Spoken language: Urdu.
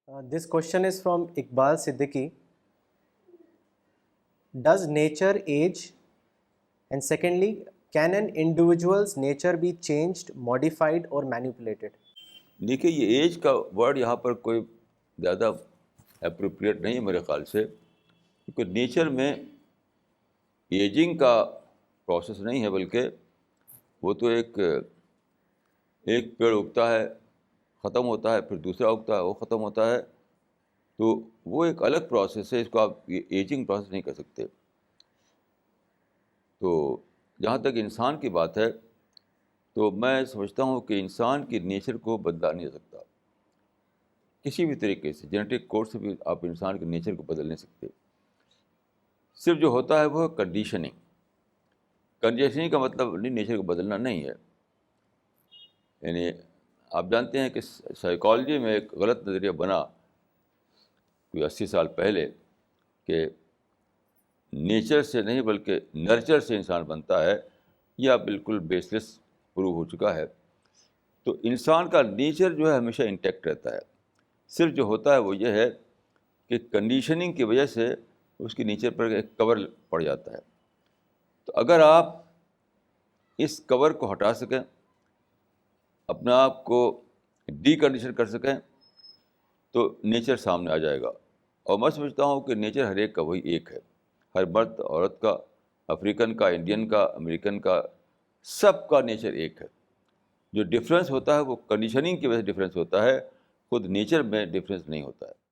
This question is from Iqbal Siddiqui. Does nature age? And secondly, can an individual's nature be changed, modified or manipulated? دیکھیے یہ ایج کا ورڈ یہاں پر کوئی زیادہ اپروپریٹ نہیں ہے میرے خیال سے، کیونکہ نیچر میں ایجنگ کا پروسیس نہیں ہے، بلکہ وہ تو ایک پیڑ اگتا ہے، ختم ہوتا ہے، پھر دوسرا اگتا ہے، وہ ختم ہوتا ہے، تو وہ ایک الگ پروسیس ہے، اس کو آپ ایجنگ پروسیس نہیں کر سکتے۔ تو جہاں تک انسان کی بات ہے تو میں سمجھتا ہوں کہ انسان کی نیچر کو بدلا نہیں جا سکتا کسی بھی طریقے سے، جینیٹک کوڈ سے بھی آپ انسان کے نیچر کو بدل نہیں سکتے۔ صرف جو ہوتا ہے وہ کنڈیشننگ کا مطلب نہیں نیچر کو بدلنا نہیں ہے۔ یعنی آپ جانتے ہیں کہ سائیکالوجی میں ایک غلط نظریہ بنا کوئی 80 سال پہلے کہ نیچر سے نہیں بلکہ نرچر سے انسان بنتا ہے، یہ بالکل بیس لیس پروو ہو چکا ہے۔ تو انسان کا نیچر جو ہے ہمیشہ انٹیکٹ رہتا ہے، صرف جو ہوتا ہے وہ یہ ہے کہ کنڈیشننگ کی وجہ سے اس کے نیچر پر ایک کور پڑ جاتا ہے۔ تو اگر آپ اس کور کو ہٹا سکیں، اپنے آپ کو ڈی کنڈیشن کر سکیں، تو نیچر سامنے آ جائے گا۔ اور میں سمجھتا ہوں کہ نیچر ہر ایک کا وہی ایک ہے، ہر مرد عورت کا، افریقن کا، انڈین کا، امریکن کا، سب کا نیچر ایک ہے۔ جو ڈفرینس ہوتا ہے وہ کنڈیشننگ کی وجہ سے ڈفرینس ہوتا ہے، خود نیچر میں ڈفرینس نہیں ہوتا ہے۔